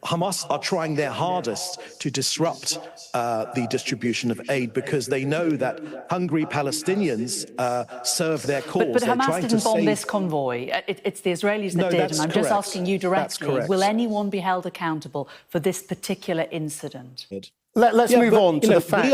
Hamas are trying their hardest to disrupt the distribution of aid because they know that hungry Palestinians serve their cause. But Hamas didn't bomb this convoy. It's the Israelis that did. And I'm just asking you directly, will anyone be held accountable for this particular incident? Let's move on to the facts.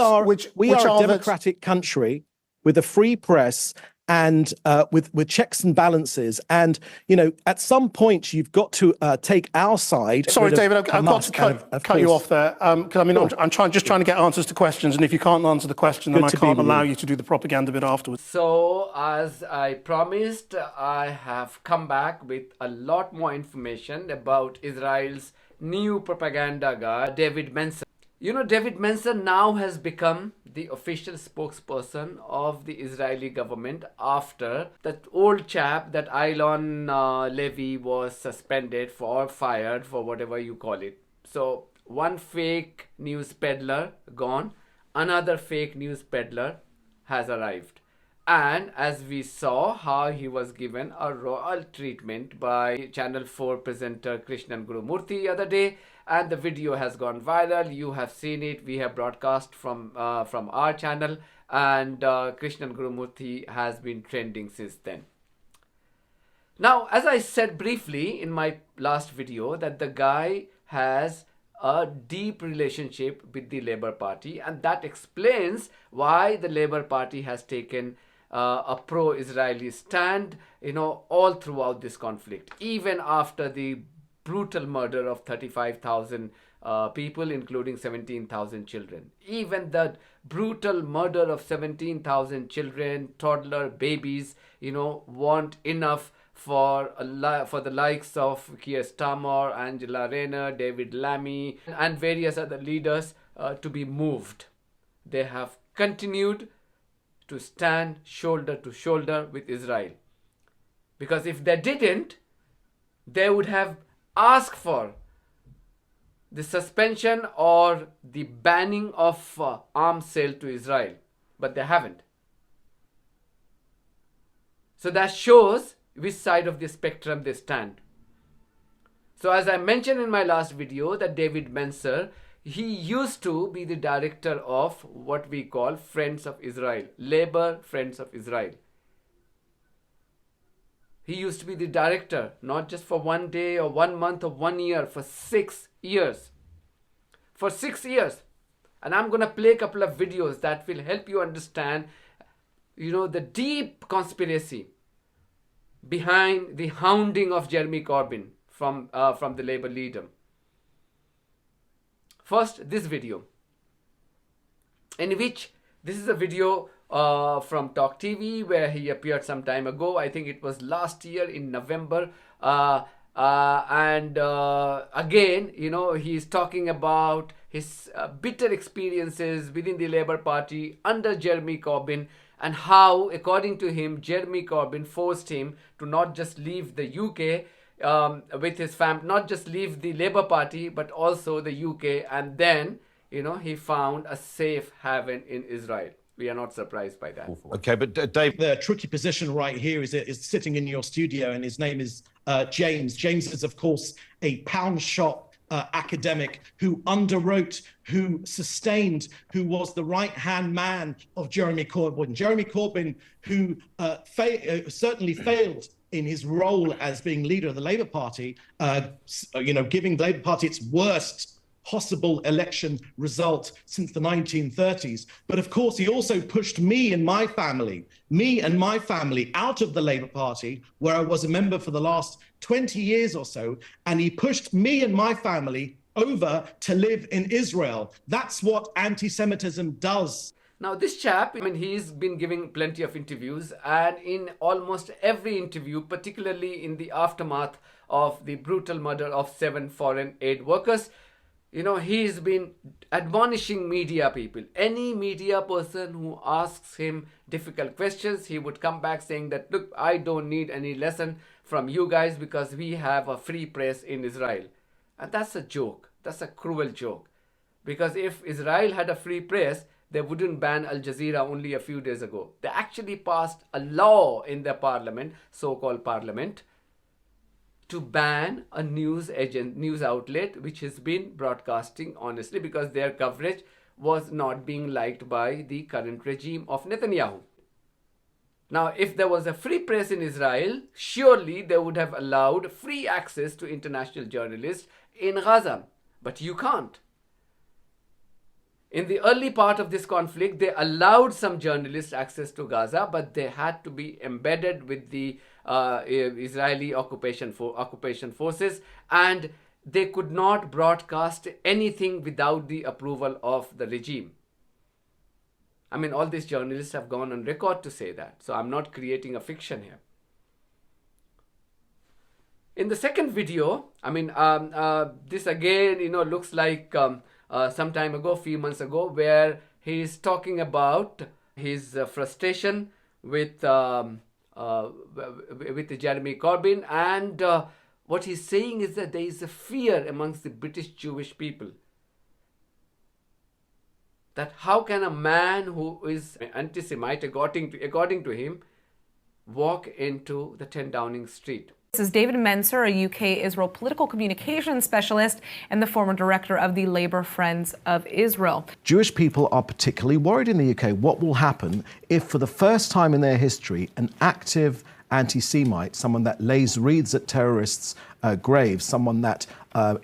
We are a democratic country with a free press and with checks and balances. And, you know, at some point, you've got to take our side. Sorry, David, I've got to cut you off there. Because, I mean, I'm just trying to get answers to questions. And if you can't answer the question, then I can't allow you to do the propaganda bit afterwards. So, as I promised, I have come back with a lot more information about Israel's new propaganda guy, David Mencer. You know, David Mencer now has become the official spokesperson of the Israeli government after that old chap, that Eilon Levy, was suspended or fired for whatever you call it. So one fake news peddler gone, another fake news peddler has arrived. And as we saw how he was given a royal treatment by Channel 4 presenter Krishnan Gurumurthy the other day, and the video has gone viral. You have seen it. We have broadcast from our channel, and Krishnan Gurumurthy has been trending since then. Now, as I said briefly in my last video, that the guy has a deep relationship with the Labour Party, and that explains why the Labour Party has taken a pro-Israeli stand, you know, all throughout this conflict, even after the brutal murder of 35,000 people, including 17,000 children. Even the brutal murder of 17,000 children, toddler babies, you know, want enough for the likes of Keir Starmer, Angela Rayner, David Lammy, and various other leaders to be moved. They have continued to stand shoulder to shoulder with Israel. Because if they didn't, they would have asked for the suspension or the banning of arms sale to Israel. But they haven't. So that shows which side of the spectrum they stand. So as I mentioned in my last video, that David Mencer, he used to be the director of what we call Friends of Israel, Labour Friends of Israel. He used to be the director, not just for 1 day or 1 month or 1 year, for 6 years. For 6 years. And I'm going to play a couple of videos that will help you understand, you know, the deep conspiracy behind the hounding of Jeremy Corbyn from the Labour leader. First, this video, in which this is a video from Talk TV where he appeared some time ago. I think it was last year in November. And again, you know, he's talking about his bitter experiences within the Labour Party under Jeremy Corbyn, and how, according to him, Jeremy Corbyn forced him to not just leave the UK with his family, not just leave the Labour Party, but also the UK. And then, you know, he found a safe haven in Israel. We are not surprised by that. Okay, but Dave, the tricky position right here is sitting in your studio, and his name is James. James is, of course, a pound shop academic who underwrote, who sustained, who was the right-hand man of Jeremy Corbyn. Jeremy Corbyn, who certainly failed in his role as being leader of the Labour Party, you know, giving the Labour Party its worst possible election result since the 1930s. But of course, he also pushed me and my family out of the Labour Party, where I was a member for the last 20 years or so. And he pushed me and my family over to live in Israel. That's what anti-Semitism does. Now, this chap, I mean, he's been giving plenty of interviews, and in almost every interview, particularly in the aftermath of the brutal murder of 7 foreign aid workers, you know, he's been admonishing media people. Any media person who asks him difficult questions, he would come back saying that, look, I don't need any lesson from you guys because we have a free press in Israel. And that's a joke. That's a cruel joke. Because if Israel had a free press, they wouldn't ban Al Jazeera only a few days ago. They actually passed a law in their parliament, so-called parliament, to ban a news outlet which has been broadcasting honestly, because their coverage was not being liked by the current regime of Netanyahu. Now, if there was a free press in Israel, surely they would have allowed free access to international journalists in Gaza. But you can't. In the early part of this conflict, they allowed some journalists access to Gaza, but they had to be embedded with the Israeli occupation forces, and they could not broadcast anything without the approval of the regime. I mean, all these journalists have gone on record to say that. So I'm not creating a fiction here. In the second video, I mean, this again, looks like some time ago, a few months ago, where he's talking about his frustration with Jeremy Corbyn. And what he's saying is that there is a fear amongst the British Jewish people. That how can a man who is anti-Semite, according to him, walk into the 10 Downing Street? This is David Mencer, a UK-Israel political communications specialist and the former director of the Labour Friends of Israel. Jewish people are particularly worried in the UK. What will happen if, for the first time in their history, an active anti-Semite, someone that lays wreaths at terrorists' graves, someone that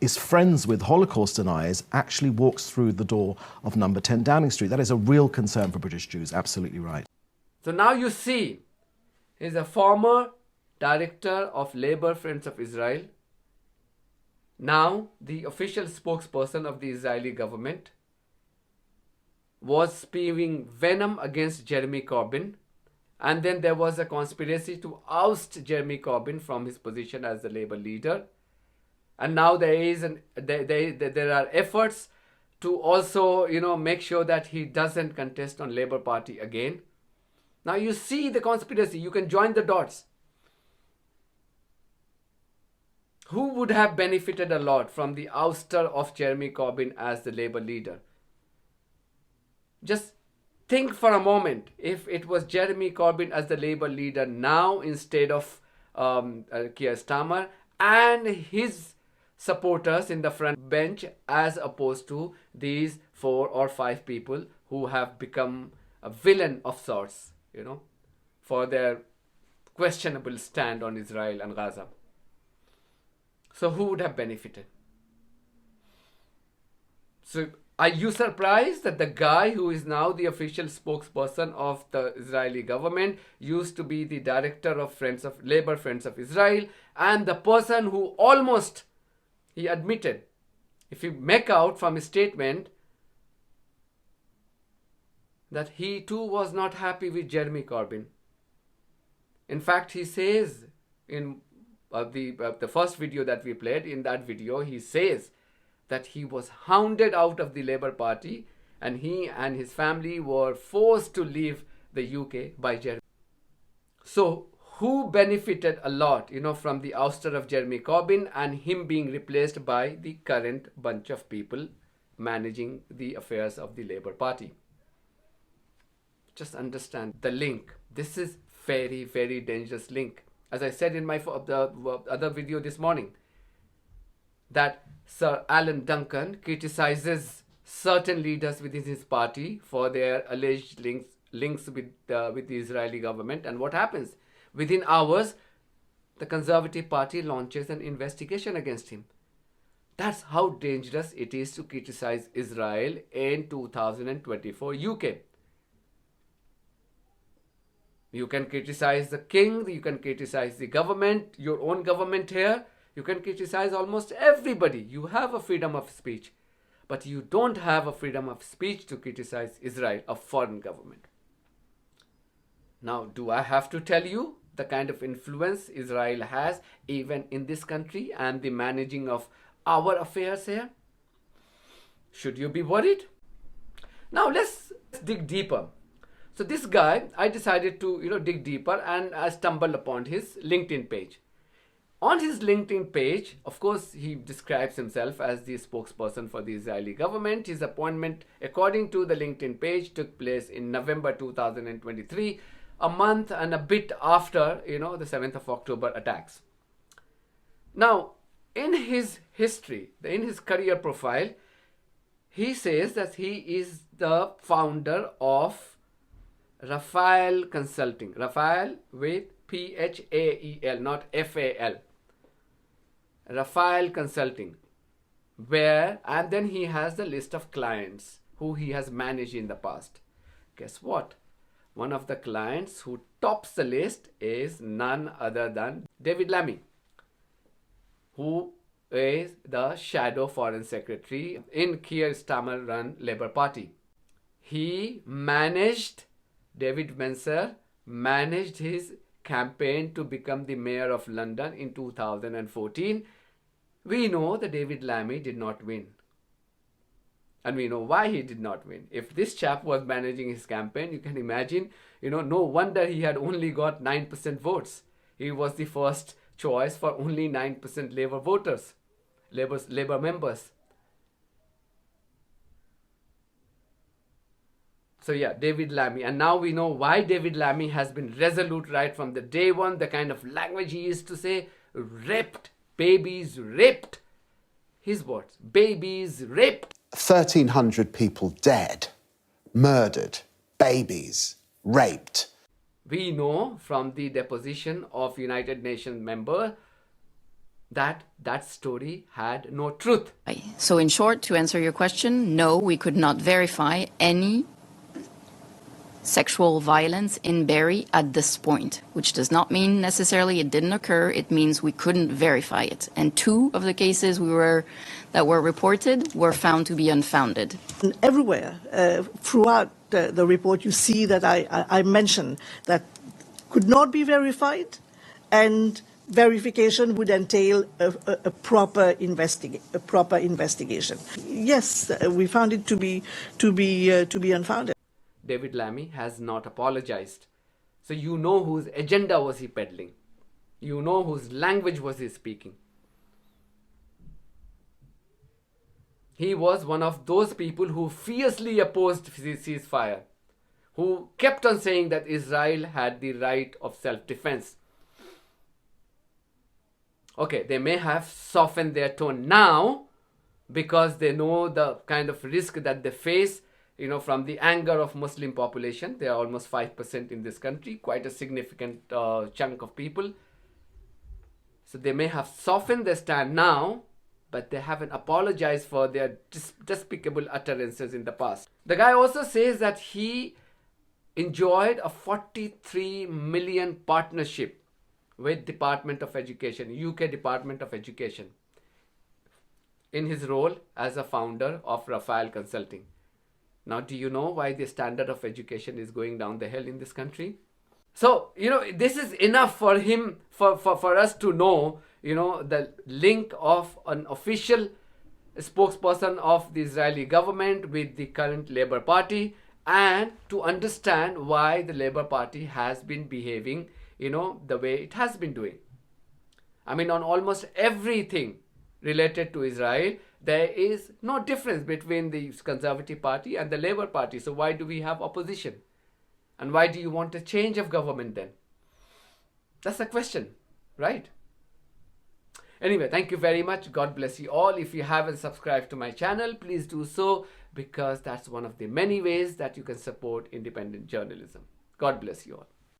is friends with Holocaust deniers, actually walks through the door of number 10 Downing Street? That is a real concern for British Jews. Absolutely right. So now you see, he's a former director of Labour Friends of Israel, now the official spokesperson of the Israeli government, was spewing venom against Jeremy Corbyn, and then there was a conspiracy to oust Jeremy Corbyn from his position as the Labour leader, and now there are efforts to also make sure that he doesn't contest on Labour Party again. Now you see the conspiracy, you can join the dots. Who would have benefited a lot from the ouster of Jeremy Corbyn as the Labour leader? Just think for a moment, if it was Jeremy Corbyn as the Labour leader now instead of Keir Starmer and his supporters in the front bench, as opposed to these 4 or 5 people who have become a villain of sorts, for their questionable stand on Israel and Gaza. So who would have benefited? So are you surprised that the guy who is now the official spokesperson of the Israeli government used to be the director of Labour Friends of Israel, and the person who almost, he admitted, if you make out from his statement, that he too was not happy with Jeremy Corbyn. In fact, he says in the first video that we played, in that video he says that he was hounded out of the Labour Party and he and his family were forced to leave the UK by Jeremy. So who benefited a lot from the ouster of Jeremy Corbyn and him being replaced by the current bunch of people managing the affairs of the Labour Party? Just understand the link. This is very, very dangerous link. As I said in my other video this morning, that Sir Alan Duncan criticizes certain leaders within his party for their alleged links with the Israeli government. And what happens? Within hours, the Conservative Party launches an investigation against him. That's how dangerous it is to criticize Israel in 2024 UK. You can criticize the king, you can criticize the government, your own government here. You can criticize almost everybody. You have a freedom of speech. But you don't have a freedom of speech to criticize Israel, a foreign government. Now, do I have to tell you the kind of influence Israel has even in this country and the managing of our affairs here? Should you be worried? Now, let's dig deeper. So this guy, I decided to dig deeper, and I stumbled upon his LinkedIn page. On his LinkedIn page, of course, he describes himself as the spokesperson for the Israeli government. His appointment, according to the LinkedIn page, took place in November 2023, a month and a bit after, the 7th of October attacks. Now, in his history, in his career profile, he says that he is the founder of Rafael Consulting. Rafael with P-H-A-E-L, not F-A-L. Rafael Consulting. And then he has the list of clients who he has managed in the past. Guess what? One of the clients who tops the list is none other than David Lammy, who is the shadow foreign secretary in Keir Starmer-run Labour Party. David Mencer managed his campaign to become the mayor of London in 2014. We know that David Lammy did not win. And we know why he did not win. If this chap was managing his campaign, you can imagine, no wonder he had only got 9% votes. He was the first choice for only 9% Labour voters, Labour members. So yeah, David Lammy. And now we know why David Lammy has been resolute right from the day one. The kind of language he used to say, raped, babies raped. His words, babies raped. 1,300 people dead, murdered, babies raped. We know from the deposition of United Nations member that story had no truth. So in short, to answer your question, no, we could not verify any sexual violence in Barry at this point, which does not mean necessarily it didn't occur. It means we couldn't verify it. And 2 of the cases that were reported were found to be unfounded. Everywhere, throughout the report, you see that I mentioned that could not be verified, and verification would entail a proper investigation. Yes, we found it to be unfounded. David Lammy has not apologized. So you know whose agenda was he peddling. You know whose language was he speaking. He was one of those people who fiercely opposed ceasefire, who kept on saying that Israel had the right of self-defense. Okay, they may have softened their tone now because they know the kind of risk that they face, from the anger of Muslim population. They are almost 5% in this country, quite a significant chunk of people. So they may have softened their stand now, but they haven't apologized for their despicable utterances in the past. The guy also says that he enjoyed a 43 million partnership with Department of Education, UK Department of Education, in his role as a founder of Rafael Consulting. Now, do you know why the standard of education is going down the hill in this country? So, this is enough for him, for us to know, the link of an official spokesperson of the Israeli government with the current Labour Party, and to understand why the Labour Party has been behaving, the way it has been doing. I mean, on almost everything related to Israel, there is no difference between the Conservative Party and the Labour Party. So why do we have opposition? And why do you want a change of government then? That's the question, right? Anyway, thank you very much. God bless you all. If you haven't subscribed to my channel, please do so, because that's one of the many ways that you can support independent journalism. God bless you all.